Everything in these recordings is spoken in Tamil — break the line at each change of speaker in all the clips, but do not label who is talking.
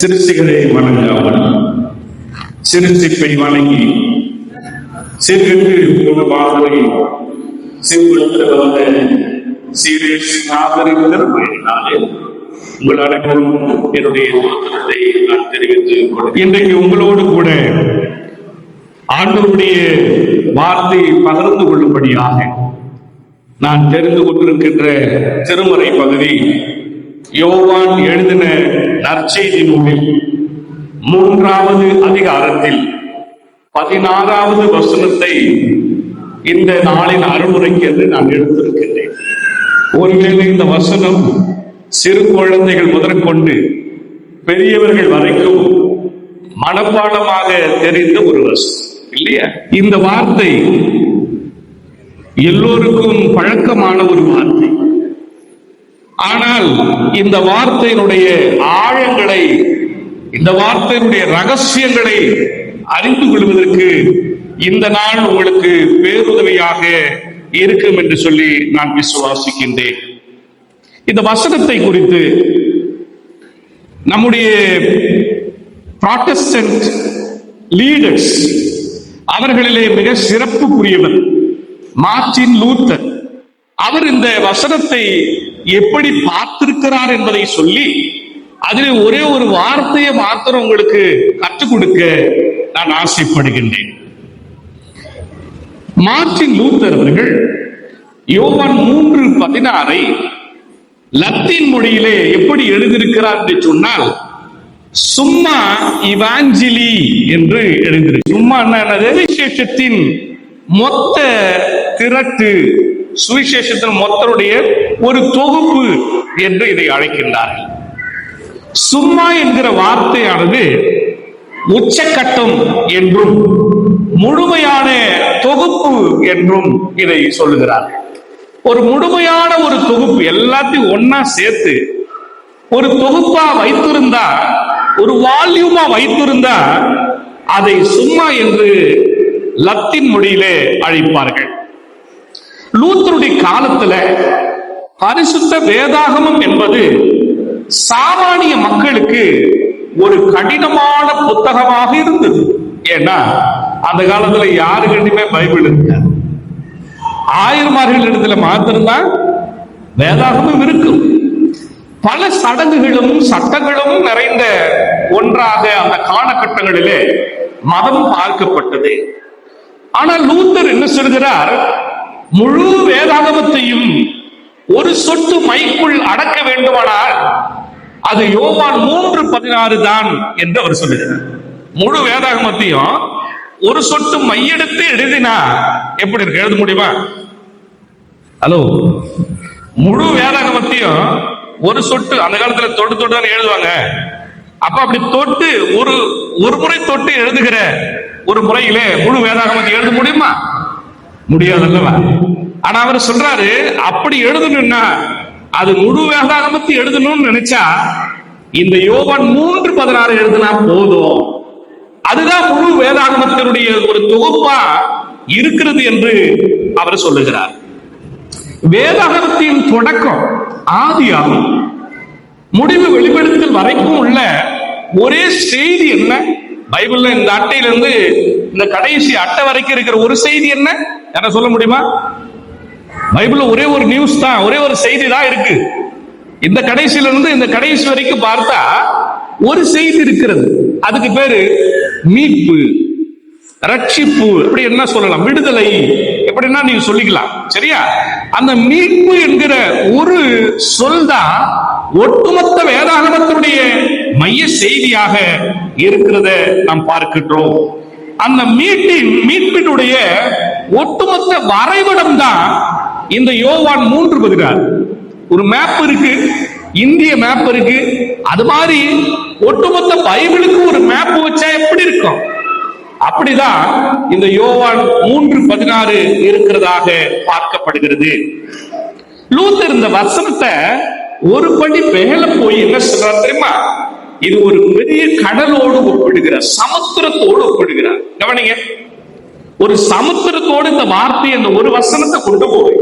சிறுசிகளை வணங்காமல் சிறுசிப்பை வணங்கி சிறுக்கு ஒரு மாதிரி சிறுவந்த சீரேஷினாலே உங்கள் அனைவரும் என்னுடைய தோற்றத்தை நான் தெரிவித்துக் கொள்கிறேன். இன்றைக்கு உங்களோடு கூட ஆண்டவருடைய வார்த்தை பகிர்ந்து கொள்ளும்படியாக நான் தெரிந்து கொண்டிருக்கின்ற திருமறை பகுதி யோவான் எழுதின நற்செய்தி நூலில் 3வது அதிகாரத்தில் 16வது வசனத்தை இந்த நாளின் அருளுரைக்கு என்று நான் எடுத்திருக்கின்றேன். ஒருவேளை இந்த வசனம் சிறு குழந்தைகள் முதற்கொண்டு பெரியவர்கள் வரைக்கும் மனப்பாடமாக தெரிந்த ஒரு வசனம் இல்லையா? இந்த வார்த்தை எல்லோருக்கும் பழக்கமான ஒரு வார்த்தை. ஆனால் இந்த வார்த்தையினுடைய ஆழங்களை, இந்த வார்த்தையினுடைய ரகசியங்களை அறிந்து கொள்வதற்கு இந்த நாள் உங்களுக்கு பேருதவியாக இருக்கும் என்று சொல்லி நான் விசுவாசிக்கின்றேன். இந்த வசனத்தை குறித்து நம்முடைய புராட்டஸ்டன்ட் லீடர்ஸ், அவர்களிலே மிக சிறப்புக்குரியவர் மார்ட்டின் லூத்தர், அவர் இந்த வசனத்தை எப்படி பார்த்திருக்கிறார் என்பதை சொல்லி அதில் ஒரே ஒரு வார்த்தையை மாத்திரம் உங்களுக்கு கற்றுக் கொடுக்க நான் ஆசைப்படுகின்றேன். மார்ட்டின் லூத்தர் அவர்கள் யோவான் 3:16 லத்தீன் மொழியிலே எப்படி எழுதியிருக்கிறார் என்று சொன்னால் சும்மா இவாஞ்சலி என்று எழுதியிருக்கு. சும்மா என்னது? சுவிசேஷத்தின் மொத்த திரட்டு, சுவிசேஷத்தின் மொத்தருடைய ஒரு தொகுப்பு என்று இதை அழைக்கின்றார்கள். சும்மா என்கிற வார்த்தையானது உச்சக்கட்டம் என்றும் முழுமையான தொகுப்பு என்றும் இதை சொல்லுகிறார்கள். ஒரு முழுமையான ஒரு தொகுப்பு, எல்லாத்தையும் ஒன்னா சேர்த்து ஒரு தொகுப்பா வைத்திருந்தா, ஒரு வால்யூமா வைத்திருந்தா அதை சும்மா என்று லத்தீன் மொழியிலே அழைப்பார்கள். லூத்தருடைய காலத்துல பரிசுத்த வேதாகமம் என்பது சாமானிய மக்களுக்கு ஒரு கடினமான புத்தகமாக இருந்தது. ஏன்னா அந்த காலத்துல யாருக்கிட்டுமே பைபிள் இருக்காது. 1000 இடத்துல மாத்திருந்தான் வேதாகமம் இருக்கும். பல சடங்குகளும் சட்டங்களும் நிறைந்த ஒன்றாக அந்த காலகட்டங்களிலே மதம் பார்க்கப்பட்டது. ஆனால் லூத்தர் என்ன சொல்கிறார்? முழு வேதாகமத்தையும் ஒரு சொட்டு மைக்குள் அடக்க வேண்டுமானால் அது யோவான் 3:16 தான் என்று அவர் சொல்லுகிறார். முழு வேதாகமத்தையும் ஒரு சொட்டு மையெடுத்து எழுதினா எப்படி இருக்கு? எழுத முடியுமா? ஹலோ, முழு வேதாகமத்தையும் ஒரு சொட்டு, அந்த காலத்துல தொட்டு தான் எழுதுவாங்க. அப்ப அப்படி தொட்டு ஒரு முறை தொட்டு எழுதுகிற ஒரு முறையிலே முழு வேதாகமத்தை எழுத முடியுமா? முடியாதல்லவா? ஆனா அவர் சொல்றாரு, அப்படி எழுதணும்னா அது முழு வேதாகமத்தை எழுதணும்னு நினைச்சா இந்த யோவான் 3:16 எழுதினா போதும். அதுதான் முழு வேதாகமத்தினுடைய ஒரு தொகுப்பா இருக்கிறது என்று அவர் சொல்லுகிறார். வேதாகமத்தின் தொடக்கம் ஆதியாகமம் முடிவு வெளிப்படுத்தல் வரைக்கும் உள்ள ஒரே செய்தி என்ன? பைபிள்ல இந்த அட்டையிலிருந்து இந்த கடைசி அட்டை வரைக்கும் இருக்கிற ஒரு செய்தி என்ன? என்ன சொல்ல முடியுமா? பைபிள்ல ஒரே ஒரு நியூஸ் தான், ஒரே ஒரு செய்தி தான் இருக்கு. இந்த கடைசியில இருந்து இந்த கடைசி வரைக்கும் பார்த்தா ஒரு செய்தி இருக்கிறது. அதுக்கு பேரு மீட்பு, ரட்சிப்பு, எப்படி என்ன சொல்லலாம், விடுதலை, எப்படின்னா நீங்க சொல்லிக்கலாம். சரியா? அந்த மீட்பு என்கிற ஒரு சொல் தான் ஒட்டுமொத்த வேதாகமத்தினுடைய மைய செய்தியாக இருக்கிறத நாம் பார்க்கின்றோம். அந்த மீட்பினுடைய ஒட்டுமொத்த வரைபடம் தான் இந்த யோவான் 3:16. ஒரு மேப் இருக்கு, இந்திய மேப் இருக்கு. அது மாதிரி ஒட்டுமொத்த பைபிளுக்கு ஒரு மேப் வச்சா எப்படி இருக்கும்? அப்படிதான் இந்த யோவான் 3:16 இருக்கிறதாக பார்க்கப்படுகிறது. லூத்தர் இந்த வசனத்தை ஒரு படி மேல போய் என்ன சொல்றார் தெரியுமா? இது ஒரு பெரிய கடலோடு ஒப்பிடுகிறார், சமுத்திரத்தோடு ஒப்பிடுகிறார். கவனிங்க, ஒரு சமுத்திரத்தோடு இந்த வார்த்தை, இந்த ஒரு வசனத்தை கொண்டு போய்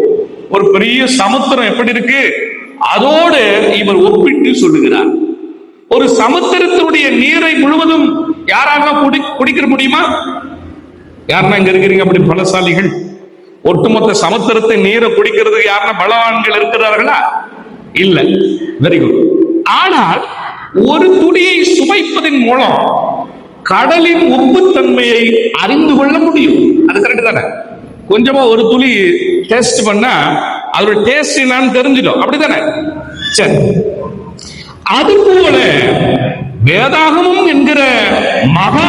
ஒரு பெரிய சமுத்திரம் எப்படி இருக்கு அதோடு இவர் ஒப்பிட்டு சொல்லுகிறார். ஒரு சமுத்திரத்தினுடைய நீரை முழுவதும் யாரால குடிக்க முடியுமா? யாருன்னா இங்க இருக்கிறீங்க அப்படி பலசாலிகள்? ஒட்டுமொத்த சமுத்திரத்தை நீரை குடிக்கிறது யாருன்னா பலவான்கள் இருக்கிறார்களா? இல்ல. Very good. ஆனால் ஒரு துளியை சுவைப்பதன் மூலம் கடலின் உப்புத்தன்மையை அறிந்து கொள்ள முடியும். அது கரெக்ட் தானே? கொஞ்சமா ஒரு துளி டேஸ்ட் பண்ணா அதோட டேஸ்ட் என்னன்னு தெரிஞ்சிடும், அப்படித்தானே? சரி, அதுபோல வேதாகமம் என்கிற மகா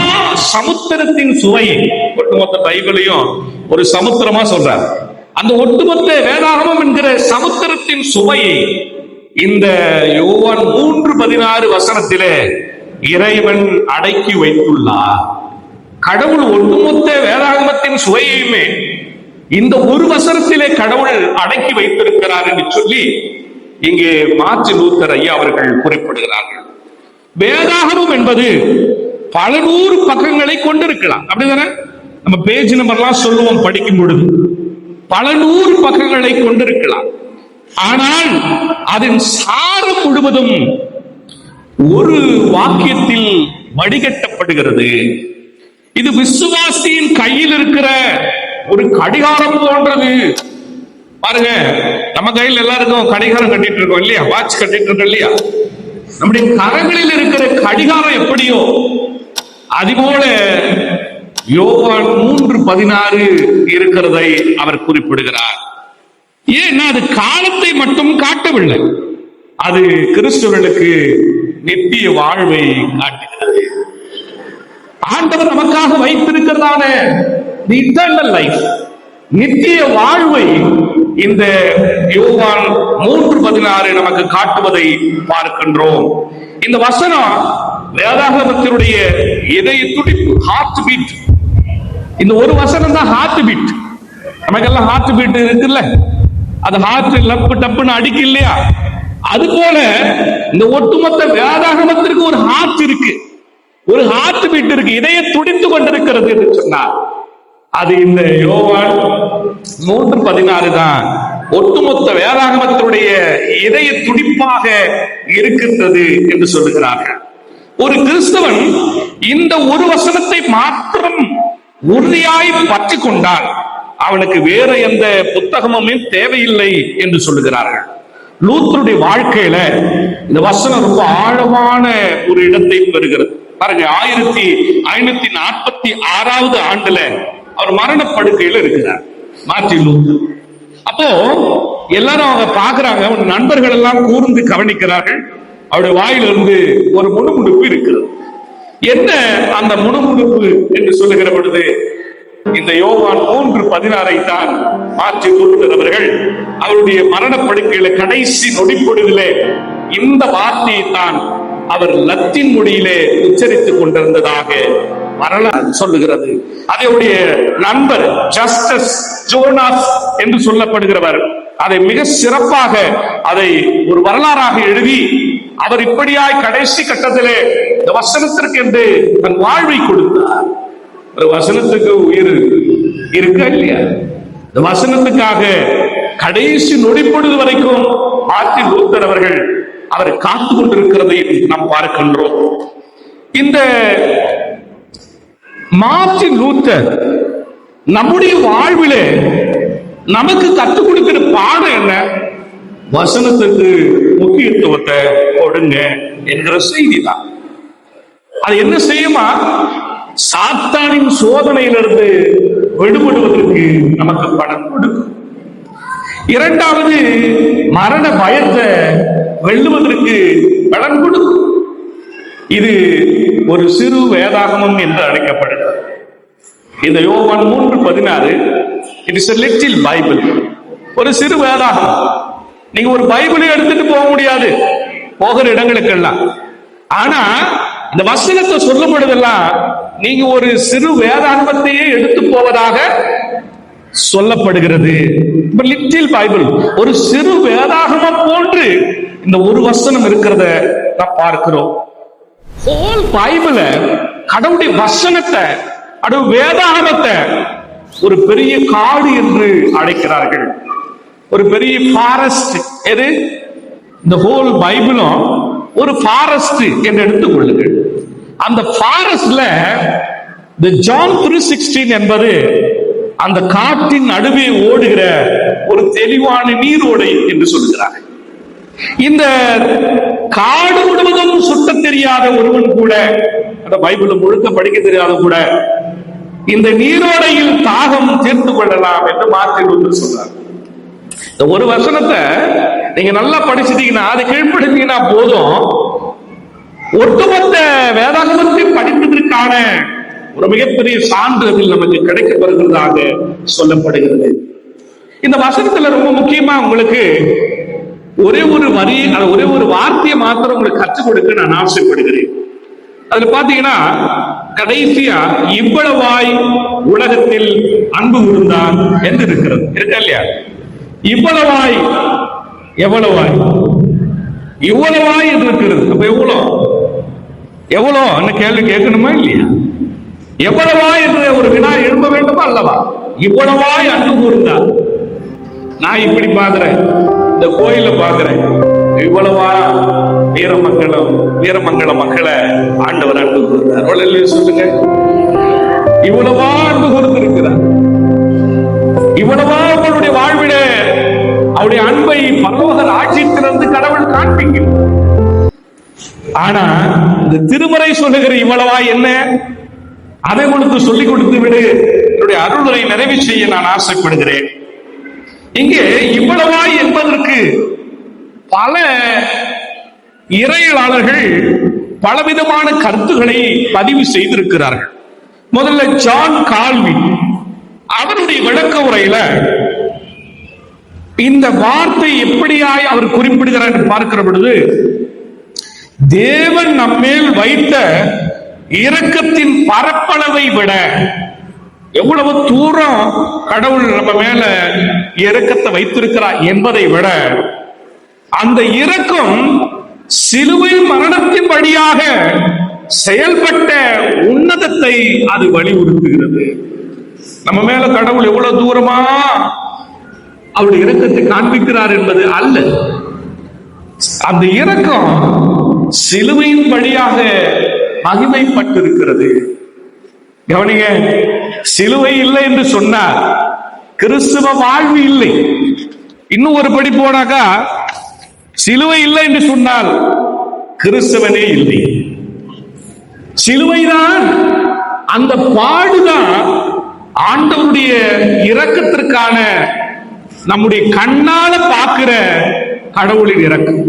சமுத்திரத்தின் சுவையை, ஒட்டுமொத்த பைபிளையும் ஒரு சமுத்திரமா சொல்றார், அந்த ஒட்டுமொத்த வேதாகமம் என்கிற சமுத்திரத்தின் சுவையை இந்த யோவான் 3:16 இறைவன் அடக்கி வைத்துள்ளார். கடவுள் ஒட்டுமொத்த வேதாகமத்தின் சுவையுமே இந்த ஒரு வசனத்திலே கடவுள் அடக்கி வைத்திருக்கிறார் என்று சொல்லி இங்கே மார்ட்டின் லூத்தர் ஐயா அவர்கள் குறிப்பிடுகிறார்கள். வேதாகமம் என்பது பல நூறு பக்கங்களை கொண்டிருக்கலாம், அப்படிதானே? நம்ம பேஜ் நம்பர்லாம் சொல்லுவோம் படிக்கும் பொழுது, பல நூறு பக்கங்களை கொண்டிருக்கலாம். ஆனால் அதன் சாரம் முழுவதும் ஒரு வாக்கியத்தில் வடிகட்டப்படுகிறது. இது விசுவாசியின் கையில் இருக்கிற ஒரு கடிகாரம் போன்றது. பாருங்க, நம்ம கையில் எல்லாருக்கும் கடிகாரம் கட்டிட்டு இருக்கோம் இல்லையா? வாட்ச் கட்டிட்டு இருக்கோம் இல்லையா? நம்முடைய கரங்களில் இருக்கிற கடிகாரம் எப்படியோ அதுபோல யோவான் 3:16 இருக்கிறதை அவர் குறிப்பிடுகிறார். ஏன்னா அது காலத்தை மட்டும் காட்டவில்லை, அது கிறிஸ்தவர்களுக்கு நித்திய வாழ்வை காட்டுகிறது. ஆண்டவர் நமக்காக வைத்திருக்கிறதான இட்டர்னல் லைஃப், நித்திய வாழ்வை இந்த யோவான் 3:16 நமக்கு காட்டுவதை பார்க்கின்றோம். இந்த வசனம் வேதாகமத்தினுடைய இதய துடிப்பு, ஹார்ட் பீட். இந்த ஒரு வசனம் தான் ஹார்ட் பீட். நமக்கெல்லாம் ஹார்ட் பீட் இருக்குல்ல, அது ஹார்ட் லப்பு டப்புன்னு அடிக்கு இல்லையா? அது போல இந்த ஒட்டுமொத்த வேதாகமத்திற்கு ஒரு ஹார்ட் இருக்கு, ஒரு ஹார்ட் பீட் இருக்கு, இதய துடித்து கொண்டிருக்கிறது என்று சொன்னார். அது இந்த யோவான் 3:16 தான் ஒட்டுமொத்த வேதாகமத்தினுடைய இதய துடிப்பாக இருக்கின்றது என்று சொல்லுகிறார்கள். ஒரு கிறிஸ்தவன் இந்த ஒரு வசனத்தை மாத்திரம் உறுதியாய் பற்றி கொண்டால் அவனுக்கு வேற எந்த புத்தகமுமே தேவையில்லை என்று சொல்லுகிறார்கள். லூத்தருடைய வாழ்க்கையில இந்த வசனம் ரொம்ப ஆழமான ஒரு இடத்தை பெறுகிறது. பாருங்க, 1546 ஆண்டுல அவர் மரணப்படுக்கையில் இருக்கிறார் மார்ட்டின் லூத்தர். அப்போ எல்லாரும் அவங்க பாக்குறாங்க, நண்பர்கள் எல்லாம் கூர்ந்து கவனிக்கிறார்கள். அவருடைய வாயிலிருந்து ஒரு முணுமுணுப்பு இருக்கிறது. என்ன அந்த முணுமுணுப்பு என்று சொல்லுகிற பொழுது இந்த யோவான் 3:16 தான் மார்ட்டின் லூத்தர் அவர்கள் அவருடைய மரணப்படுக்கையில கடைசி நொடிப்பொழுதிலே இந்த வார்த்தையை தான் அவர் லத்தீன் மொழியிலே உச்சரித்துக் கொண்டிருந்ததாக வரலாறு சொல்லுகிறது. அதனுடைய நண்பர் ஜஸ்டஸ் ஜோனாஸ் என்று சொல்லப்படுகிறவர் அதை மிக சிறப்பாக அதை ஒரு வரலாறாக எழுதி அவர் இப்படியாய் கடைசி கட்டத்திலே இந்த வசனத்திற்கு என்று தன் வாழ்வை கொடுத்தார். ஒரு வசனத்துக்கு உயிர் இருக்கா இல்லையா? இந்த வசனத்துக்காக கடைசி நொடிப்பொழுது வரைக்கும் மார்ட்டின் லூத்தர் அவர்கள் அவர் காத்து கொண்டிருக்கிறதை நாம் பார்க்கின்றோம். இந்த மார்ட்டின் லூத்தர் நம்முடைய வாழ்விலே நமக்கு கற்றுக் கொடுக்கிற பாடம் என்ன? வசனத்துக்கு முக்கியத்துவத்தை கொடுங்க என்கிற செய்தி தான். அது என்ன செய்யுமா? சாத்தானின் சோதனையிலிருந்து விடுபடுவதற்கு நமக்கு பணம் கொடுக்கும். இரண்டாவது, மரண பயத்தை வெல்லுவதற்கு பலன் கொடுக்கும். இது ஒரு சிறு வேதாகமம் என்று அழைக்கப்படுகிறது. இந்த யோவான் 3:16 it is a little Bible, ஒரு சிறு வேதாகமம். நீங்க ஒரு பைபிளை எடுத்துட்டு போக முடியாது போகிற இடங்களுக்கெல்லாம். ஆனா இந்த வசனத்தை சொல்லும் பொழுதெல்லாம் நீங்க ஒரு சிறு வேதாகமத்தையே எடுத்து போவதாக சொல்லப்படுகிறது. லிட்டில் பைபிள், ஒரு சிறு வேதாகமம் போன்று இந்த ஒரு வசனம் இருக்கிறத நான் பார்க்கிறோம். ஹோல் பைபிள, கடவுளுடைய வசனத்தை, வேதாகமத்தை ஒரு பெரிய காடு என்று அழைக்கிறார்கள், ஒரு பெரிய ஃபாரஸ்ட். எது? இந்த ஹோல் பைபிளும் ஒரு ஃபாரஸ்ட் என்று எடுத்துக் கொள்ளுங்கள். அந்த ஃபாரஸ்ட்ல ஜான் 3:16 என்பது அந்த காட்டின் நடுவே ஓடுகிற ஒரு தெளிவான நீரோடை என்று சொல்கிறார். இந்த காடு முழுவதும் சுட்ட தெரியாத ஒருவன் கூட, அந்த பைபிள் முழுக்க படிக்க தெரியாத கூட, இந்த நீரோடையில் தாகம் தீர்த்து கொள்ளலாம் என்று மார்ட்டின் லூத்தர் சொல்றார். இந்த ஒரு வசனத்தை நீங்க நல்லா படிச்சிட்டீங்கன்னா, அதை கீழ்ப்படுத்தீங்கன்னா போதும், ஒட்டுமொத்த வேதாகமத்தை படிப்பதற்கான ஒரு மிகப்பெரிய சான்றிதழ் நமக்கு கிடைக்கப்படுகிறதாக சொல்லப்படுகிறது. இந்த வசனத்துல ரொம்ப முக்கியமா உங்களுக்கு ஒரே ஒரு வரி, ஒரே ஒரு வார்த்தையை மாத்திரம் உங்களுக்கு கற்றுக் கொடுக்க நான் ஆசைப்படுகிறேன். அதுல பாத்தீங்கன்னா கடைசியா இவ்வளவாய் உலகத்தில் அன்பு கூர்ந்தான் என்று இருக்கிறது. இருக்கா இல்லையா? இவ்வளவாய், எவ்வளவாய், இவ்வளவாய் என்று இருக்கிறது. அப்ப எவ்வளோ என்ன கேள்வி கேட்கணுமா இல்லையா? எவ்வளவா என்று ஒரு வினா எழுப்ப வேண்டுமா அல்லவா? இவ்வளவாய் அன்பு கூர்ந்தார். நான் இப்படி பாக்குறேன், இந்த கோயில பாக்குறேன், இவ்வளவா வீரமங்கல மக்களை ஆண்டவர் அன்பு கூர்ந்தார். சொல்லுங்க, இவ்வளவா அன்பு கூர்ந்திருக்கிறார். இவ்வளவா அவருடைய வாழ்விட அவருடைய அன்பை பரலோக ராஜ்யத்திலிருந்து கடவுள் காண்பீங்க. ஆனா இந்த திருமறை சொல்லுகிற இவ்வளவா என்ன, அதை உங்களுக்கு சொல்லிக் கொடுத்து விடு, என்னுடைய அருளுரை நிறைவு செய்ய நான் ஆசைப்படுகிறேன். இங்கே இவ்வளவா என்பதற்கு பல இறையலாளர்கள் பலவிதமான கருத்துக்களை பதிவு செய்திருக்கிறார்கள். முதல்ல ஜான் கால்வின் அவருடைய விளக்க உரையில இந்த வார்த்தை எப்படியாய் அவர் குறிப்பிடுகிறார் என்று பார்க்கிற பொழுது, தேவன் நம்மேல் வைத்த இரக்கத்தின் பரப்பளவை விட, எவ்வளவு தூரம் கடவுள் நம்ம மேல இரக்கத்தை வைத்திருக்கிறார் என்பதை விட, அந்த இரக்கம் சிலுவை மரணத்தின் வழியாக செயல்பட்ட உன்னதத்தை அது வலியுறுத்துகிறது. நம்ம மேல கடவுள் எவ்வளவு தூரமா அவருடைய இரக்கத்தை காண்பிக்கிறார் என்பது அல்ல, அந்த இரக்கம் சிலுவையின் வழியாக மகிமைப்பட்டிருக்கிறது. கவனிங்க, சிலுவை இல்லை என்று சொன்னார் கிறிஸ்துவ வாழ்வு இல்லை. இன்னும் ஒரு படி போனாக்கா, சிலுவை இல்லை என்று சொன்னால் கிறிஸ்தவனே இல்லை. சிலுவைதான், அந்த பாடுதான் ஆண்டவருடைய இரக்கத்திற்கான நம்முடைய கண்ணால பார்க்கிற கடவுளின் இரக்கம்.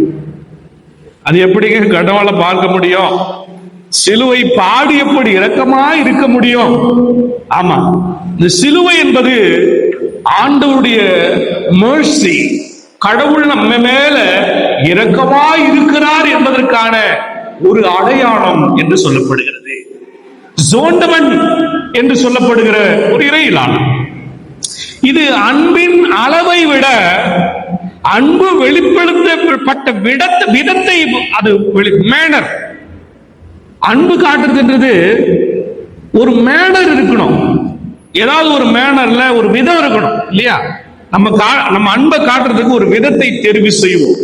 அது எப்படிங்க கடவுளை பார்க்க முடியும்? சிலுவை பாடு எப்படி இரக்கமா இருக்க முடியும்? ஆமா, இந்த சிலுவை என்பது ஆண்டவருடைய mercy, கடவுள் நம்ம மேல இரக்கமா இருக்கிறார் என்பதற்கான ஒரு அடையாளம் என்று சொல்லப்படுகிறது. ஜோண்டவன் என்று சொல்லப்படுகிற ஒரு இறையிலான இது அன்பின் அளவை விட அன்பு வெளிப்படுத்தப்பட்ட விதத்தை அது மேனர். அன்பு காட்டுறது ஒரு மேனர் இருக்கணும், ஏதாவது ஒரு மேனர்ல ஒரு விதம் இருக்கணும் இல்லையா? நம்ம அன்பை காட்டுறதுக்கு ஒரு விதத்தை தெரிவு செய்வோம்.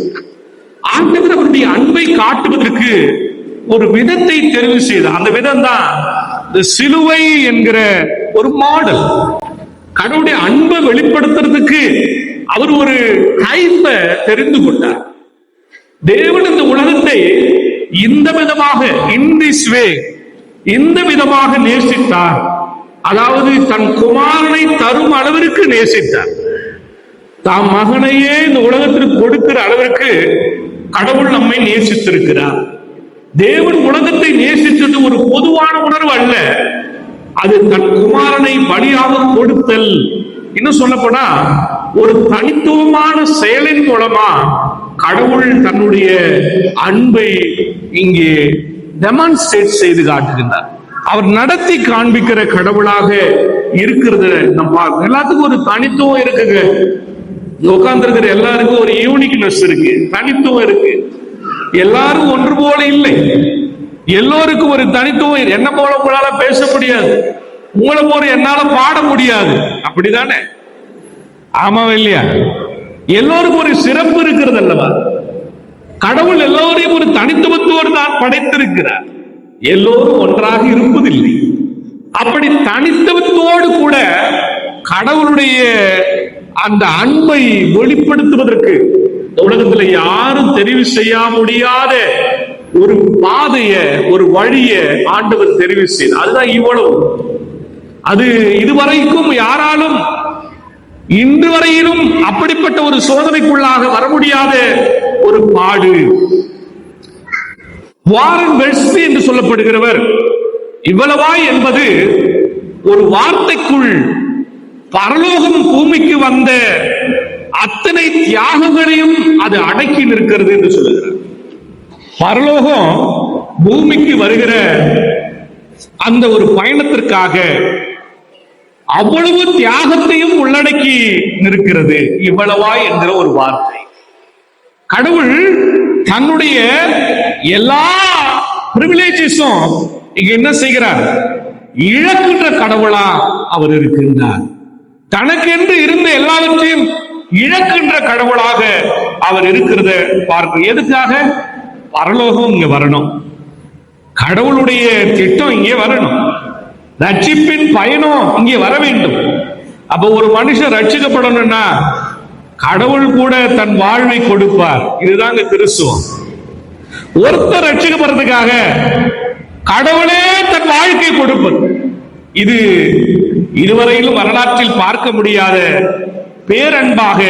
ஆண்டவருடைய அன்பை காட்டுவதற்கு ஒரு விதத்தை தெரிவு செய்த அந்த விதம் தான் இந்த சிலுவை என்கிற ஒரு மாடல். கடவுளுடைய அன்பை வெளிப்படுத்துறதுக்கு அவர் ஒரு டைப்பை தெரிந்து கொண்டார். தேவன் இந்த உலகத்தை இந்த விதமாக, இன் திஸ் வே, இந்த விதமாக நேசித்தார். அதாவது தன் குமாரனை தரும் அளவிற்கு நேசித்தார். தாம் மகனையே இந்த உலகத்திற்கு கொடுக்கிற அளவிற்கு கடவுள் நம்மை நேசித்திருக்கிறார். தேவன் உலகத்தை நேசித்தது ஒரு பொதுவான உணர்வு அல்ல, அது தன் குமாரனை பலியாக கொடுத்தல். இன்னும் சொல்லப்போனா ஒரு தனித்துவமான செயலின் மூலமா கடவுள் தன்னுடைய அன்பை இங்கே டெமான்ஸ்ட்ரேட் செய்து காட்டுகின்றார். அவர் நடத்தி காண்பிக்கிற கடவுளாக இருக்கிறது. நம்ம எல்லாத்துக்கும் ஒரு தனித்துவம் இருக்குங்க. உட்கார்ந்து இருக்கிற எல்லாருக்கும் ஒரு யூனிக்னஸ் இருக்கு, தனித்துவம் இருக்கு. எல்லாரும் ஒன்று போல இல்லை, எல்லோருக்கும் ஒரு தனித்துவம். என்ன போல உங்களால பேச முடியாது, உங்களை போல என்னால பாட முடியாது, அப்படிதானே? ஆமாவா இல்லையா? எல்லோருக்கும் ஒரு சிறப்பு இருக்கிறது அல்லவா? கடவுள் எல்லோரையும் ஒரு தனித்துவத்தோடு தான் படைத்திருக்கிறார். எல்லோரும் ஒன்றாக இருப்பதில்லை. அப்படி தனித்துவத்தோடு கூட கடவுளுடைய அந்த அன்பை வெளிப்படுத்துவதற்கு உலகத்தில் யாரும் தெரிவு செய்ய முடியாத ஒரு பாதைய, ஒரு வழிய ஆண்டவர் தெரிவு செய்தார். அதுதான் இவ்வளவு. அது இதுவரைக்கும் யாராலும் இன்று வரையிலும் அப்படிப்பட்ட ஒரு சோதனைக்குள்ளாக வர முடியாத ஒரு பாடு. வாரன் வெல்ஸ்லி என்று சொல்லப்படுகிறவர் இவ்வளவாய் என்பது ஒரு வார்த்தைக்குள் பரலோகம் பூமிக்கு வந்த அத்தனை தியாகங்களையும் அது அடக்கி நிற்கிறது என்று சொல்லுகிறார். பரலோகம் பூமிக்கு வருகிற அந்த ஒரு பயணத்திற்காக அவ்வளவு தியாகத்தையும் உள்ளடக்கி நிற்கிறது இவ்வளவாய் என்கிற ஒரு வார்த்தை. கடவுள் தன்னுடைய எல்லா பிரிவிலேஜஸும் இங்க என்ன செய்கிறார்? இழக்கின்ற கடவுளா அவர் இருக்கின்றார். தனக்கென்று இருந்த எல்லாவற்றையும் இழக்கின்ற கடவுளாக அவர் இருக்கிறத பார்க்க. எதுக்காக? பரலோகம் இங்க வரணும், கடவுளுடைய திட்டம் இங்கே வரணும், ரட்சிப்பின் பயணம் இங்கே வர வேண்டும். அப்ப ஒரு மனுஷன் ரட்சிக்கப்படணும்னா கடவுள் கூட தன் வாழ்வை கொடுப்பார். இதுதாங்க கிறிஸ்துவம். ஒருத்தர் ரட்சிக்கப்படுறதுக்காக கடவுளே தன் வாழ்க்கை கொடுப்பது. இது இதுவரையிலும் வரலாற்றில் பார்க்க முடியாத பேரன்பாக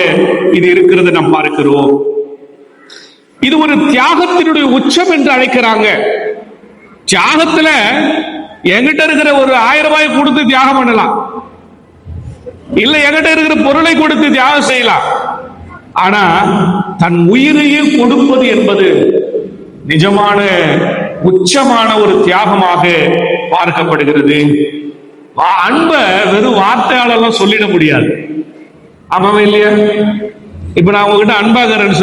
இது இருக்கிறது நாம் பார்க்கிறோம். இது ஒரு தியாகத்தினுடைய உச்சம் என்று அழைக்கிறாங்க. தியாகத்துல என்கிட்ட இருக்கிற ஒரு 1000 ரூபாய் கொடுத்து தியாகம் பண்ணலாம், இல்ல என்கிட்ட இருக்கிற பொருளை கொடுத்து தியாகம் செய்யலாம். ஆனா தன் உயிரையே கொடுப்பது என்பது நிஜமான உச்சமான ஒரு தியாகமாக பார்க்கப்படுகிறது. அன்ப வெறும் வார்த்தையாளெல்லாம் சொல்லிட முடியாது. ஆமாவா இல்லையா? இப்ப நான் உங்ககிட்ட அன்பாகிறேன்னு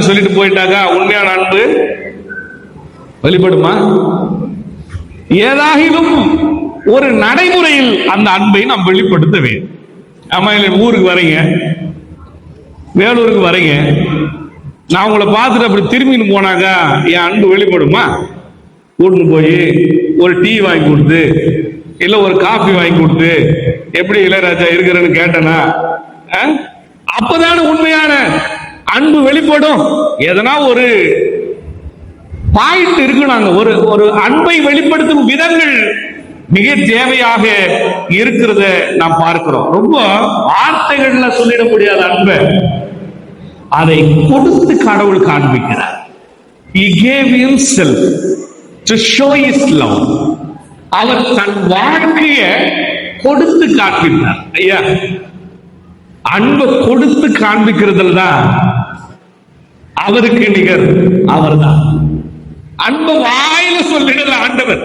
சொல்லிட்டு போயிட்டாக்கா உண்மையான அன்பு வெளிப்படுமா? ஏதாகிலும் ஒரு நடைமுறையில் அந்த அன்பை நாம் வெளிப்படுத்த வேண்டும். ஆமா இல்லை? ஊருக்கு வரீங்க, வேலூருக்கு வரீங்க, நான் உங்களை பார்த்துட்டு அப்படி திரும்பின்னு போனாக்கா என் அன்பு வெளிப்படுமா? கூட்டின்னு போய் ஒரு டீ வாங்கி கொடுத்து இல்ல ஒரு காபி வாங்கி கொடுத்து எப்படி இளையராஜா இருக்கிறேன்னு கேட்டனா அப்பதான உண்மையான அன்பு வெளிப்படும். எதனா ஒரு பாயிண்ட் இருக்கணும். ஒரு அன்பை வெளிப்படுத்தும் விதங்கள் மிக தேவையாக இருக்கிறத நாம் பார்க்கிறோம். ரொம்ப வார்த்தைகள்ல சொல்லிட முடியாத அன்பை அதை கொடுத்து கடவுள் காண்பிக்கிறார். He gave himself to show his love. அவர் தன் வாழ்க்கையை கொடுத்து காண்பித்தார். ஐயா, அன்பை கொடுத்து காண்பிக்கிறதுல தான் அவருக்கு நிகர் அவர்தான். அன்பு வாயில சொல்லிடல ஆண்டவர்.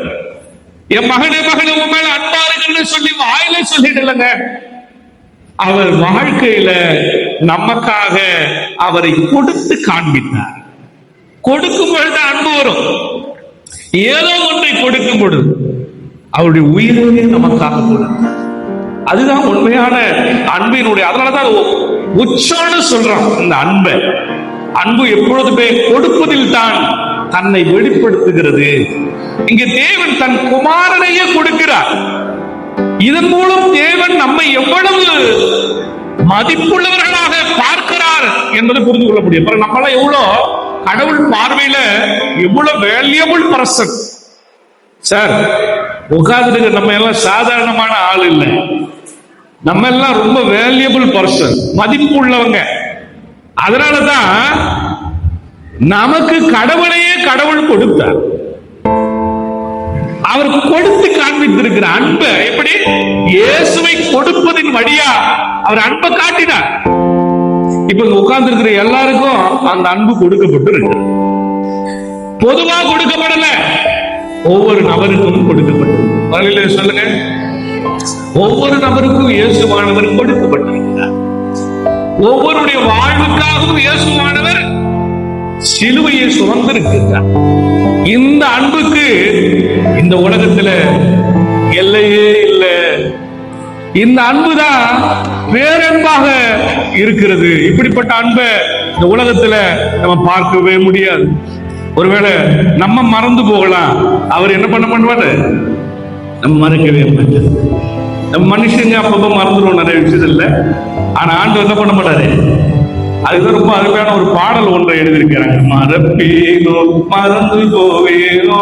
என் மகனே மகனே உன் மேல அன்பா இருக்குன்னு சொல்லி வாயில சொல்லிடலங்க. அவர் வாழ்க்கையில நமக்காக அவரை கொடுத்து காண்பித்தார். கொடுக்கும் பொழுது அன்பு வரும். ஏதோ ஒன்றை கொடுக்கும் பொழுது அவருடைய உயிரையே நமக்காக கொடுத்தார். அதுதான் உண்மையான அன்பினுடைய. அதனாலதான் உச்சம்னு சொல்றான் இந்த அன்பை. அன்பு எப்பொழுதுமே கொடுப்பதில் தான் தன்னை வெளிப்படுத்துகிறது. இங்க தேவன் தன் குமாரனையே கொடுக்கிறார். இதன் மூலம் தேவன் நம்மை எவ்வளவு மதிப்புள்ளவர்களாக பார்க்கிறார் என்பதை புரிந்து கொள்ள முடியும். நம்மள எவ்வளவு கடவுள் பார்வையில எவ்வளவு வேல்யூபிள் பர்சன். சார் உட்கார்ந்து நம்ம எல்லாம் சாதாரணமான ஆள் இல்லை, நம்ம எல்லாம் ரொம்ப வேல்யூபிள் பர்சன், மதிப்பு உள்ளவங்க. அதனாலதான் நமக்கு கடவுளையே கடவுள் கொடுத்தார். அவர் கொடுத்து காண்பித்திருக்கிற அன்பை எப்படி இயேசுவை கொடுப்பதின் வழியா அவர் அன்பை காட்டினார். இப்ப உட்கார்ந்து இருக்கிற எல்லாருக்கும் அந்த அன்பு கொடுக்கப்பட்டு இருக்கு. பொதுவா கொடுக்கப்படல, ஒவ்வொரு நபருக்கும் கொடுக்கப்பட்டு. சொல்லுங்க, ஒவ்வொரு நபருக்கும் இயேசுவானவர் கொடுக்கப்பட்டிருக்கிறார். ஒவ்வொருடைய வாழ்வுக்காகவும் இயேசுவானவர் சிலுவையை சுமந்திருக்கிறார். இந்த அன்புக்கு இந்த உலகத்துல எல்லையே இல்லை. இந்த அன்புதான் பேரன்பாக இருக்கிறது. இப்படிப்பட்ட அன்பை இந்த உலகத்துல நம்ம பார்க்கவே முடியாது. ஒருவேளை நம்ம மறந்து போகலாம், அவர் என்ன பண்ணுவாரு? நம்ம மறக்கவே மாட்டார். நம்ம மனுஷங்க அப்பப்ப மறந்துடுவோம் நிறைய விஷயத்துல. ஆனா ஆண்டவர் என்ன பண்ண மாட்டாரு. அதுதான் ரொம்ப அருமையான ஒரு பாடல் ஒன்றை எழுதியிருக்கிறாங்க. மறப்பேனோ மறந்து போவேனோ,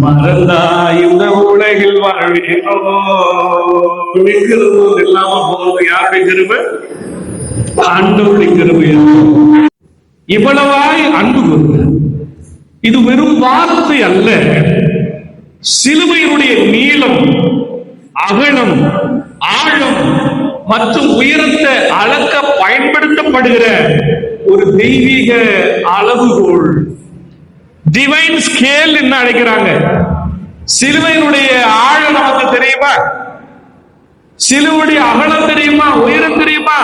மறந்தா இந்த உலகில் வாழ்வேனோ, இல்லாம போவது யாருடைய கிருபை? ஆண்டவருடைய கிருபை. இவ்வளவாய் அன்பு கூர்ந்து, இது வெறும் வார்த்தை அல்ல, சிலுவையினுடைய நீளம், அகலம், ஆழம் மற்றும் உயரத்தை அளக்க பயன்படுத்தப்படுகிற ஒரு தெய்வீக அளவுகோல், டிவைன் ஸ்கேல் என்ன அழைக்கிறாங்க. சிலுவையினுடைய ஆழம் நமக்கு தெரியுமா? சிலுவையுடைய அகலம் தெரியுமா? உயரம் தெரியுமா?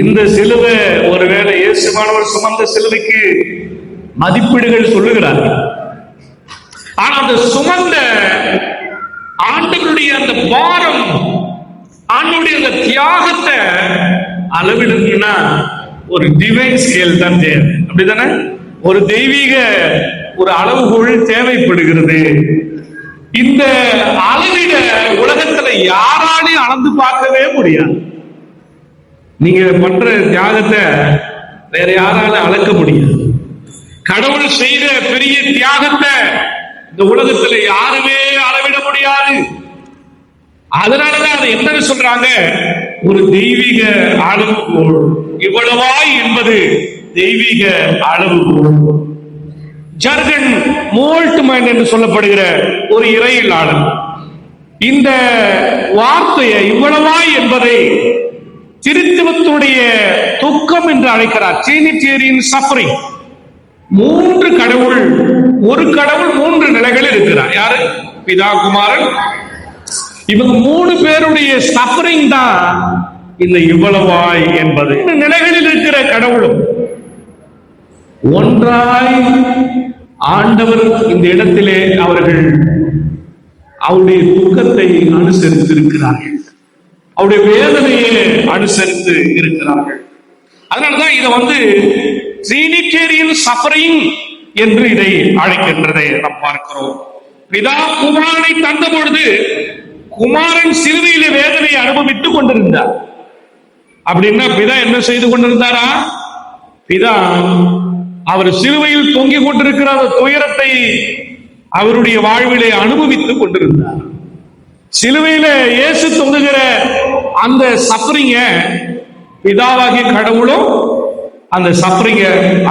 இந்த சிலுவை ஒருவேளை இயேசுவானவர் சுமந்த சிலுவைக்கு மதிப்பீடுகள் சொல்லுகிறார்கள். ஆனா அந்த சுமந்த ஆண்டவருடைய அந்த பாரம், ஆண்டவருடைய அந்த தியாகத்தை அளவிடுனா ஒரு டிவைன் ஸ்கேல் தான் தேவை. அப்படித்தானே? ஒரு தெய்வீக ஒரு அளவுகோல் தேவைப்படுகிறது. இந்த அளவிட உலகத்துல யாராலையும் அளந்து பார்க்கவே முடியாது. நீங்க பண்ற தியாகத்தை வேற யாராலும் அளக்க முடியாது. கடவுள் செய்த பெரிய தியாகத்தை இந்த உலகத்துல யாருமே அளவிட முடியாது. அதனாலதான் அதை என்ன சொல்றாங்க? ஒரு தெய்வீக அளவுகோல். இவ்வளவாய் என்பது தெய்வீக அளவுகோல். ஜர்கன் மோல்ட்மேன் என்று சொல்லப்படுகிற ஒரு இறையியலாளர் இந்த வார்த்தையை இவ்வளவாய் என்பதை திருத்துவத்துடைய துக்கம் என்று அழைக்கிறார். ட்ரினிட்டேரியன் சஃபரிங். 3 கடவுள், ஒரு கடவுள் 3 நிலைகளில் இருக்கிறார். யாரு? பிதா, குமாரன். இவங்க 3 பேருடைய சஃபரிங் தான் இந்த இவ்வளவாய் என்பது. நிலைகளில் இருக்கிற கடவுளும் ஒன்றாய் ஆண்டவர் இந்த இடத்திலே அவர்கள் அவருடைய துக்கத்தை அனுசரித்து இருக்கிறார்கள், அவருடைய வேதனையை அனுசரித்து இருக்கிறார்கள். அதனாலதான் இதை ட்ரினிட்டேரியன் சஃபரிங் என்று இதை அழைக்கின்றதை நாம் பார்க்கிறோம். பிதா குமாரனை தந்த பொழுது குமாரன் சிலுவையிலே வேதனையை அனுபவித்துக் கொண்டிருந்தார். அப்படின்னா பிதா என்ன செய்து கொண்டிருந்தாரா? பிதா அவர் சிலுவையில் தொங்கிக் கொண்டிருக்கிற அந்த துயரத்தை அவருடைய வாழ்விலே அனுபவித்துக் கொண்டிருந்தார். சிலுவையில இயேசு தொங்குகிற அந்த சஃபரிங்க பிதாவாகிய கடவுளும் அந்த சஃபரிங்க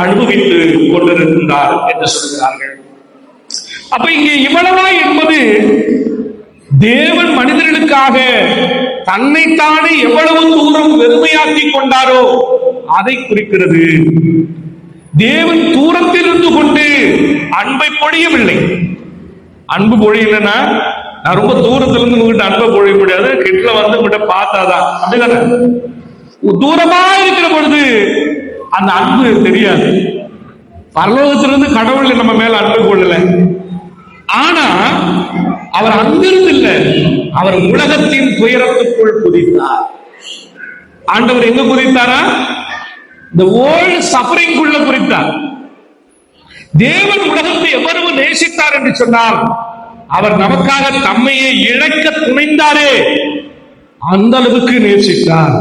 அனுபவித்து கொண்டிருந்தார் என்று சொல்கிறார்கள். அப்ப இங்கே இவ்வளவாய் என்பது தேவன் மனிதர்களுக்காக தன்னைத்தானே எவ்வளவு தூரம் வெறுமையாக்கி கொண்டாரோ அதை குறிக்கிறது. தேவன் தூரத்தில் இருந்து கொண்டு அன்பை பொழியவில்லை. அன்பு பொழியலன்னா நான் ரொம்ப தூரத்திலிருந்து உங்ககிட்ட அன்பை பொழிய முடியாது, கிட்ட உங்ககிட்ட பார்த்தாதான். அப்படிதானே? தூரமா இருக்கிற பொழுது அந்த அன்பு தெரியாது. பரலோகத்திலிருந்து கடவுள் நம்ம மேல அன்பு கொள்ளல. ஆனா அவர் அங்கிருந்து இல்ல, அவர் உலகத்தின் துயரத்துக்குள் குதித்தார். ஆண்டவர் எங்க குதித்தாரா? இந்த வேர்ல்ட் சஃபரிங் குள்ள குறித்தார். தேவன் உலகத்தை எவ்வளவு நேசித்தார் என்று சொன்னால் அவர் நமக்காக தம்மையை இழக்க துணிந்தாரே, அந்த அளவுக்கு நேசித்தார்.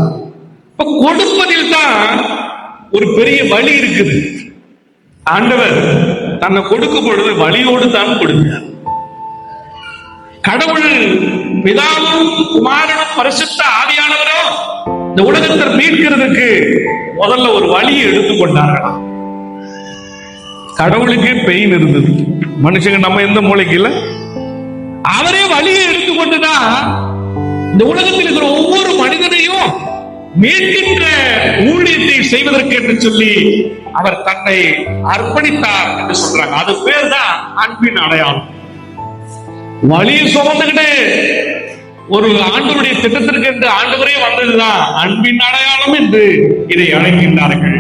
கொடுப்பதில் தான் ஒரு பெரிய வழி இருக்குது. ஆண்டவர் தன்னை கொடுக்கும் பொழுது வழியோடு தான் கொடுத்தார். கடவுள் பிதாவும் குமாரனும் பரிசுத்த ஆவியானவரும் இந்த உலகத்தை மீட்கிறதுக்கு முதல்ல ஒரு வழியை எடுத்துக்கொண்டார்களாம். கடவுளுக்கு பெயின் இருந்தது, மனுஷங்க நம்ம எந்த மூளைக்கு இல்ல. அவரே வழியை எடுத்துக்கொண்டுதான் இந்த உலகத்தில் இருக்கிற ஒவ்வொரு மனிதனையும் மீட்கின்ற ஊழியத்தை செய்வதற்கு என்று சொல்லி அவர் தன்னை அர்ப்பணித்தார் என்று சொல்றாங்க. அது பேர் தான் அன்பின் அடையாளம். வழியை சுமந்துகிட்டு ஒரு ஆண்டவருடைய திட்டத்திற்கு என்று ஆண்டவரே வந்ததுதான் அன்பின் அடையாளம் என்று இதை அழைக்கின்றார்கள்.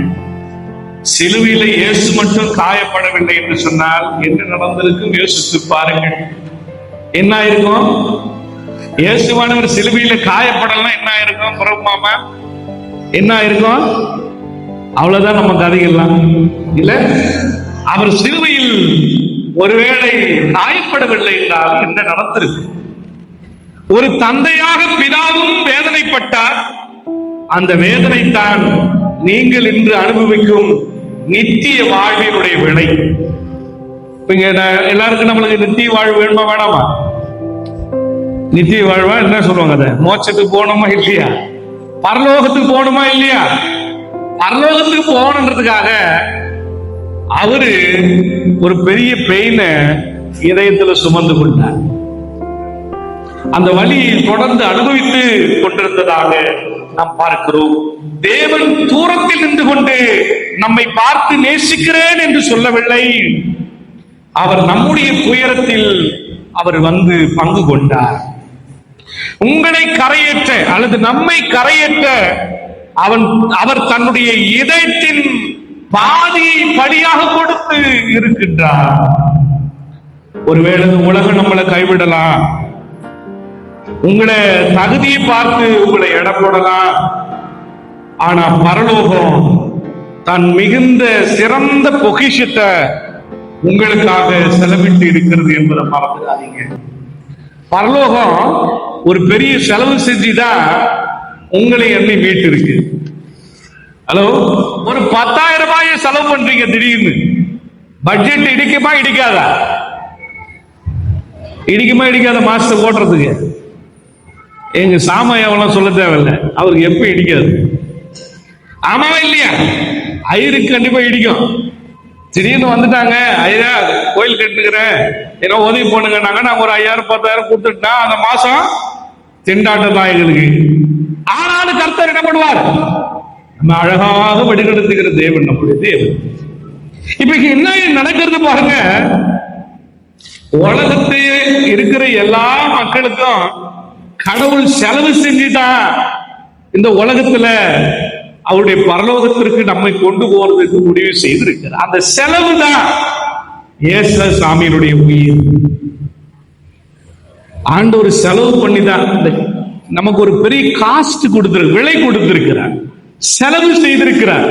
சிலுவையில இயேசு மட்டும் காயப்படவில்லை என்று சொன்னால் என்ன நடந்திருக்கும் யோசித்து பாருங்கள். என்ன இருக்கும்? இயேசுவானவர் சிலுவையில காயப்படலாம் என்ன ஆயிருக்கும்? பிரபுமாமா என்ன ஆயிருக்கும்? அவ்வளவுதான் நம்ம கதைகள்லாம் இல்ல. அவர் சிலுவையில் ஒருவேளை காயப்படவில்லை என்றால் என்ன நடந்திருக்கு? ஒரு தந்தையாக பிதாவும் வேதனைப்பட்டார். அந்த வேதனை தான் நீங்கள் இன்று அனுபவிக்கும் நித்திய வாழ்வினுடைய விலை. எல்லாருக்கும் நம்மளுக்கு நித்திய வாழ்வு வேணுமா வேணாமா? நித்திய வாழ்வா என்ன சொல்லுவாங்க? அதை மோட்சத்துக்கு போகணுமா இல்லையா? பரலோகத்துக்கு போகணுமா இல்லையா? பரலோகத்துக்கு போகணுன்றதுக்காக அவரு ஒரு பெரிய பெயினை இதயத்துல சுமந்து கொண்டார். அந்த வலி தொடர்ந்து அனுபவித்து கொண்டிருந்ததாக நாம் பார்க்கிறோம். தேவன் தூரத்தில் நின்று கொண்டு நம்மை பார்த்து நேசிக்கிறேன் என்று சொல்லவில்லை. அவர் நம்முடைய துயரத்தில் அவர் வந்து பங்கு கொண்டார். உங்களை கரையேற்ற அல்லது நம்மை கரையேற்ற அவர் தன்னுடைய இதயத்தின் பாதியை பலியாக கொடுத்து இருக்கின்றார். ஒருவேளை உலகம் நம்மளை கைவிடலாம், உங்களை தகுதியை பார்த்து உங்களை எடை போடலாம். ஆனா பரலோகம் தன் மிகுந்த சிறந்த பொக்கிஷத்தை உங்களுக்காக செலவிட்டு இருக்கிறது என்பதை மறந்துடாதீங்க. பரலோகம் ஒரு பெரிய செலவு செஞ்சுதான் உங்களை எண்ணி மீட்டு இருக்கு. ஹலோ, ஒரு 10,000 ரூபாயை செலவு பண்றீங்க, திடீர்னு பட்ஜெட் இடிக்குமா இடிக்காதா? இடிக்குமா இடிக்காத மாசத்தை ஓட்டுறதுக்கு? எங்க சாமையாவெல்லாம் சொல்ல தேவையில்லை, அவருக்கு எப்ப இடிக்காது. ஆமாவா இல்லையா? ஐயருக்கு கண்டிப்பா இடிக்கும். திடீர்னு வந்துட்டாங்க, ஐயா கோயில் கட்டுக்கிறேன் ஏன்னா உதவி பண்ணுங்கன்னாங்க, நாங்க ஒரு 5,000 10,000 கொடுத்துட்டா அந்த மாசம் திண்டாட்டம் தான் எங்களுக்கு. ஆனாலும் கர்த்தர் என்ன பண்ணுவார்? நம்ம அழகாக வழிநடத்துகிற தேவன் நம்முடைய தேவன். இப்ப என்ன நடக்கிறது பாருங்க. உலகத்தையே இருக்கிற எல்லா மக்களுக்கும் கடவுள் செலவு செஞ்சுதான் இந்த உலகத்துல அவருடைய பரலோகத்திற்கு நம்மை கொண்டு போறதுக்கு முடிவு செய்திருக்கிறார். அந்த செலவு தான் இயேசு சாமியினுடைய உயிர். ஆண்டவர் செலவு பண்ணிதான் நமக்கு ஒரு பெரிய காஸ்ட் கொடுத்திருக்கு, விலை கொடுத்திருக்கிறார், செலவு செய்திருக்கிறார்.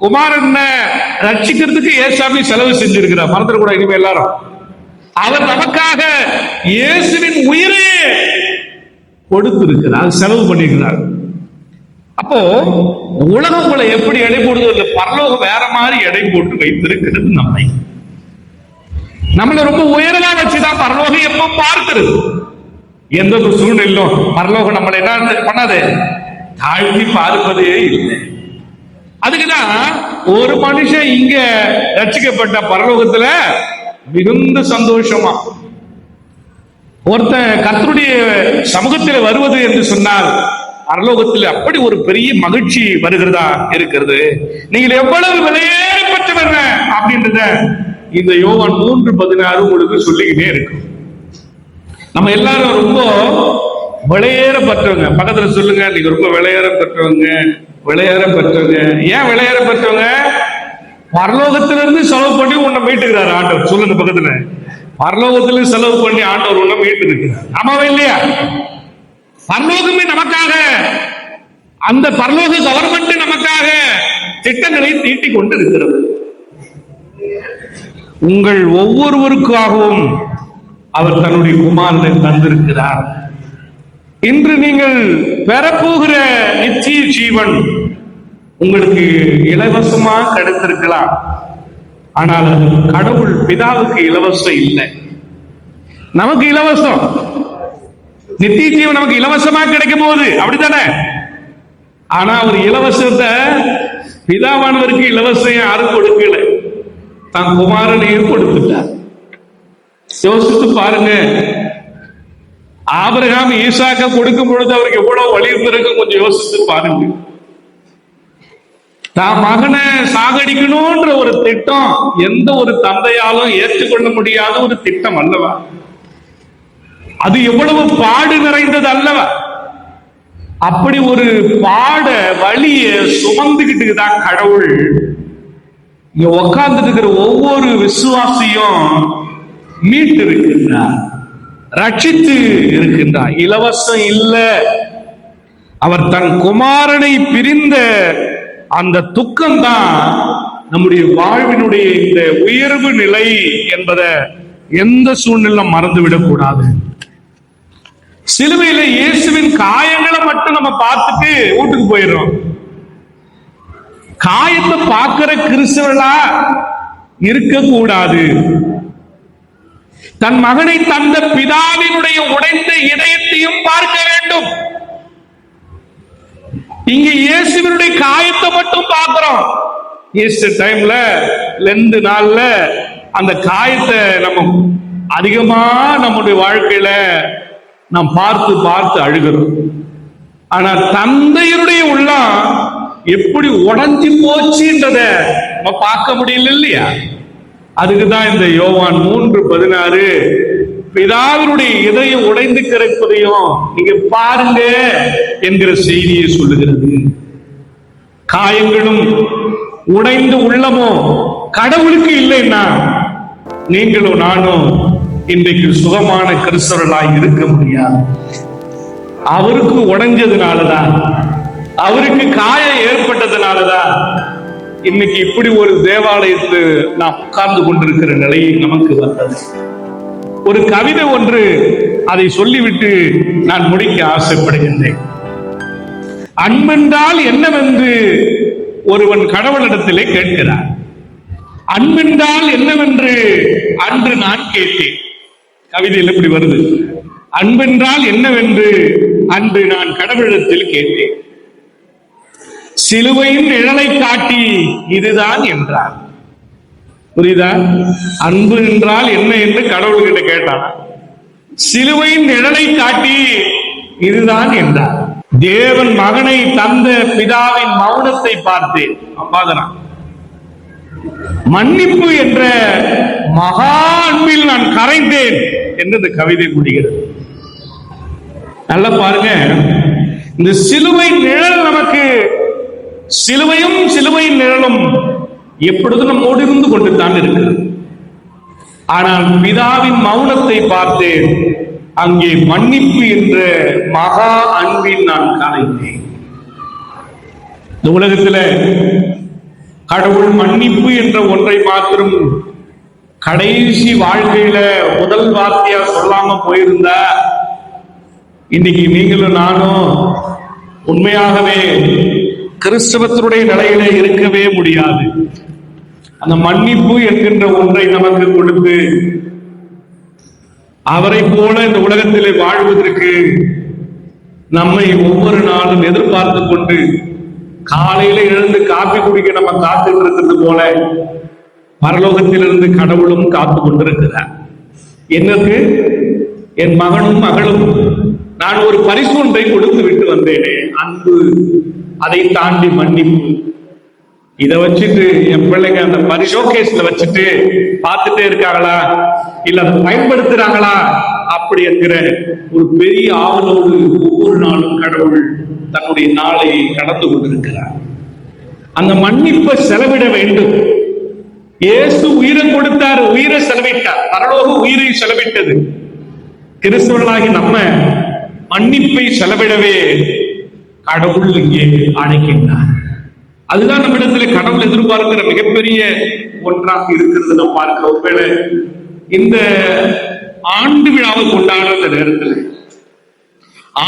குமாரன் ரட்சிக்கிறதுக்கு ஏசாமி செலவு செஞ்சிருக்கிறார். மறந்துடக்கூடாது இனிமே எல்லாரும். அவர் நமக்காக இயேசுவின் உயிரே கொடுத்திருக்கிறார், செலவு பண்ணிருக்கிறார். அப்போ உலகம் உங்களை எப்படி எடை போடுவது? பரலோகம் வேற மாதிரி எடை போட்டு வைத்திருக்கிறது. நம்மளை ரொம்ப உயரமா வச்சுதான் பரலோகம் எப்ப பார்க்கிறது. எந்த ஒரு சூழ்நிலும் பரலோகம் நம்மளை என்ன பண்ணாது? தாழ்த்தி பார்ப்பதே இல்லை. அதுக்குதான் ஒரு மனுஷன் இங்க ரட்சிக்கப்பட்ட பரலோகத்துல மிகுந்த சந்தோஷமா ஒருத்தன் கர்த்தருடைய சமூகத்தில் வருவது என்று சொன்னால் பரலோகத்தில் அப்படி ஒரு பெரிய மகிழ்ச்சி வருகிறதா இருக்கிறது. நீங்கள் எவ்வளவு விலையேறப்பட்டவர் அப்படின்றத இந்த யோவான் 3:16 உங்களுக்கு சொல்லிக்கிட்டே இருக்கும். நம்ம எல்லாரும் ரொம்ப விலையேறப்பட்டவங்க. பக்கத்துல சொல்லுங்க, நீங்க ரொம்ப விலையேறப்பட்டவங்க. விலையேறப்பட்டவங்க ஏன் விலையேறப்பட்டவங்க? பரலோகத்திலிருந்து செலவு பண்ணி உன்னை மீட்டுக்கிறார் ஆண்டவர். சொல்லுங்க பக்கத்துல, பரலோகத்தில செலவு பண்ணி ஆண்டவர் உன்னை மீட்டு இருக்கிறார். ஆமாவா இல்லையா? பரலோகமே நமக்காக, அந்த பரலோக கவர்மெண்ட் நமக்காக திட்டங்களை தீட்டிக் கொண்டு இருக்கிறது. உங்கள் ஒவ்வொருவருக்காகவும் அவர் தன்னுடைய குமாரனை தந்திருக்கிறார். இன்று நீங்கள் பெறப்போகிற நித்திய ஜீவன் உங்களுக்கு இலவசமா கிடைத்திருக்கலாம். ஆனால் அது கடவுள் பிதாவுக்கு இலவசம் இல்லை, நமக்கு இலவசம். நித்திய ஜீவன் நமக்கு இலவசமா கிடைக்கும் போது அப்படித்தானே? ஆனா அவர் இலவசத்தை பிதாவானவருக்கு இலவசம் யாரும் கொடுக்கல, தன் குமாரனையும் கொடுத்துட்டார். யோசித்து பாருங்க, ஆபிரகாம் ஈசாக்க கொடுக்கும் பொழுது அவருக்கு எவ்வளவு வழி இருந்திருக்கு, கொஞ்சம் யோசித்து பாருங்க. தான் மகனை சாகடிக்கணும்ன்ற ஒரு திட்டம் எந்த ஒரு தந்தையாலும் ஏற்றுக்கொள்ள முடியாத ஒரு திட்டம் அல்லவா? அது எவ்வளவு பாடு நிறைந்தது அல்லவா? அப்படி ஒரு பாட வழிய சுமந்துகிட்டு தான் கடவுள் இங்க உட்கார்ந்துட்டு இருக்கிற ஒவ்வொரு விசுவாசியும் மீட்டு இருக்கிறார். ரட்சித்து இருக்கின்றார். இலவசம் இல்ல. அவர் தன் குமாரனை பிரிந்த அந்த துக்கம்தான் நம்முடைய வாழ்வினுடைய இந்த உயர்வு நிலை என்பதை எந்த சூழ்நிலையும் மறந்துவிடக் கூடாது. சிலுவையில இயேசுவின் காயங்களை மட்டும் நம்ம பார்த்துட்டு வீட்டுக்கு போயிடுறோம். காயத்தை பார்க்கிற கிறிஸ்தவர்களா இருக்கக்கூடாது. தன் மகனை தந்த பிதாவினுடைய உடைந்த இதயத்தையும் பார்க்க வேண்டும். இங்க இயேசுவினுடைய காயத்தை மட்டும் பார்க்கிறோம். ஈஸ்டர் டைம்ல லெந்து நாள்ல அந்த காயத்தை நம்ம அதிகமா நம்முடைய வாழ்க்கையில நாம் பார்த்து பார்த்து அழுகிறோம். ஆனா தந்தையருடைய உள்ளம் எப்படி உடைஞ்சு போச்சுன்றத நம்ம பார்க்க முடியல இல்லையா? அதுக்குதான் இந்த யோவான் 3:16 பிதாவினுடைய இதயம் உடைந்து கிடப்பதையும் நீங்க பாருங்க என்கிற செய்தியை சொல்லுகிறது. காயங்களும் உடைந்து உள்ளமோ கடவுளுக்கு இல்லைன்னா நீங்களும் நானும் இன்றைக்கு சுகமான கிறிஸ்தவர்களாய் இருக்க முடியாது. அவருக்கு உடைஞ்சதுனாலதான், அவருக்கு காயம் ஏற்பட்டதுனாலதான் இன்னைக்கு இப்படி ஒரு தேவாலயத்தில் நாம் உட்கார்ந்து கொண்டிருக்கிற நிலையை நமக்கு வந்தது. ஒரு கவிதை ஒன்று, அதை சொல்லிவிட்டு நான் முடிக்க ஆசைப்படுகின்றேன். அன்பென்றால் என்னவென்று ஒருவன் கடவுளிடத்திலே கேட்கிறார். அன்பென்றால் என்னவென்று அன்று நான் கேட்டேன். கவிதையில் எப்படி வருது? அன்பென்றால் என்னவென்று அன்று நான் கடவுளிடத்தில் கேட்டேன். சிலுவையின் நிழலை காட்டி இதுதான் என்றார். புரியுதா? அன்பு என்றால் என்ன என்று கடவுள்கிட்ட கேட்டான். சிலுவையின் நிழலை காட்டி இதுதான் என்றார். தேவன் மகனை தந்த பிதாவின் மௌனத்தை பார்த்தேன். அப்பாதனான் மன்னிப்பு என்ற மகா அன்பில் நான் கரைந்தேன் என்று இந்த கவிதை முடிகிறது. நல்லா பாருங்க, இந்த சிலுவை நிழல் நமக்கு, சிலுவையும் சிலுவையின் நிழலும் எப்பொழுதும் நம்மோடு இருந்து கொண்டு தான் இருக்கிறது. ஆனால் பிதாவின் மௌனத்தை பார்த்தேன், அங்கே மன்னிப்பு என்ற மகா அன்பில் நான் கரைந்தேன். இந்த உலகத்தில் கடவுள் மன்னிப்பு என்ற ஒன்றை மாத்திரம் கடைசி வாழ்க்கையில முதல் வார்த்தையா சொல்லாம போயிருந்தா இன்னைக்கு நீங்களும் நானும் உண்மையாகவே கிறிஸ்தவத்தினுடைய நிலையில இருக்கவே முடியாது. அந்த மன்னிப்பு என்கின்ற ஒன்றை நமக்கு கொடுத்து அவரை போல இந்த உலகத்திலே வாழ்வதற்கு நம்மை ஒவ்வொரு நாளும் எதிர்பார்த்து கொண்டு காலையில எழுந்து காப்பி குடிக்க நம்ம காத்துட்டு இருக்கிறது போல பரலோகத்திலிருந்து கடவுளும் காத்து கொண்டிருக்கிறார். எனக்கு என் மகனும் மகளும் நான் ஒரு பரிசு ஒன்றை கொடுத்து விட்டு வந்தேனே, அன்பு, அதை தாண்டி மன்னிப்பு. இதை வச்சுட்டு என் பிள்ளைங்க அந்த பரிசோகேஸ்ல வச்சுட்டு பார்த்துட்டே இருக்காங்களா, இல்ல அதை பயன்படுத்துறாங்களா அப்படி என்கிற ஒரு பெரிய ஆவலோடு ஒவ்வொரு நாளும் கடவுள் தன்னுடைய நாளை கடந்து கொண்டிருக்கிறார். அந்த மன்னிப்பை செலவிட வேண்டும். இயேசு உயிரை கொடுத்தார், உயிரை செலவிட்டார். பரலோக உயிரை செலவிட்டது. கிறிஸ்தவர்களாகி நம்ம மன்னிப்பை செலவிடவே கடவுள் இங்கே அழைக்கின்றார். அதுதான் நம்ம இடத்துல கடவுள் எதிர்பார்க்கிற மிகப்பெரிய ஒன்றாக இருக்கிறது. நம்ம பார்க்கிற ஒருவேளை இந்த ஆண்டு விழாவை கொண்டாடுற நேரத்தில்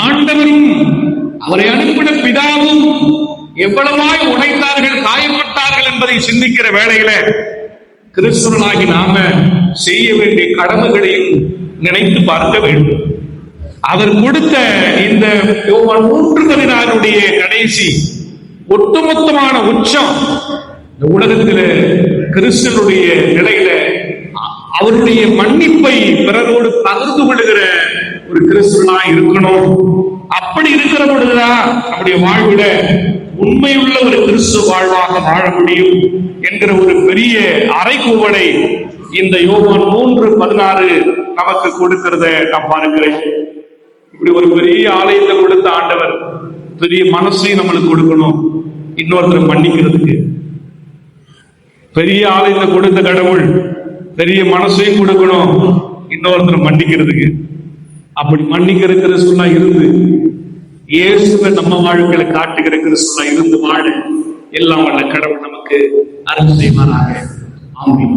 ஆண்டவரும் அவரை அனுப்பின பிதாவும் எவ்வளவாய் உடைத்தார்கள், காயப்பட்டார்கள் என்பதை சிந்திக்கிற வேளையில கிறிஸ்தவர்களாகி நாம செய்ய வேண்டிய கடமைகளையும் நினைத்து பார்க்க வேண்டும். அவர் கொடுத்த இந்த யோவான் 3:16 கடைசி ஒட்டுமொத்தமான உச்சம் இந்த உலகத்தில் கிறிஸ்தவனுடைய நிலையில அவருடைய மன்னிப்பை பிறரோடு பகிர்ந்து கொள்கிற ஒரு கிறிஸ்தவனா இருக்கணும். அப்படி இருக்கிற பொழுதுதான் நம்முடைய வாழ்விட உண்மையுள்ள ஒரு கிறிஸ்துவ வாழ்வாக வாழ முடியும் என்கிற ஒரு பெரிய அறைகூவலை இந்த யோவான் 3:16 நமக்கு கொடுக்கிறத நான் பார்க்கிறேன். இப்படி ஒரு பெரிய ஆலயத்தை கொடுத்த ஆண்டவர் பெரிய மனசையும் நம்மளுக்கு கொடுக்கணும், இன்னொருத்தரை மன்னிக்கிறதுக்கு. பெரிய ஆலயத்தை கொடுத்த கடவுள் பெரிய மனசையும் கொடுக்கணும், இன்னொருத்தரை மன்னிக்கிறதுக்கு. அப்படி மன்னிக்கிற கிறிஸ்துவா இருந்து இயேசுவை நம்ம வாழ்க்கையில காட்டுகிற கிறிஸ்துவா இருந்து வாழ எல்லாம் வல்ல கடவுள் நமக்கு அருள் செய்வாராக. ஆமென்.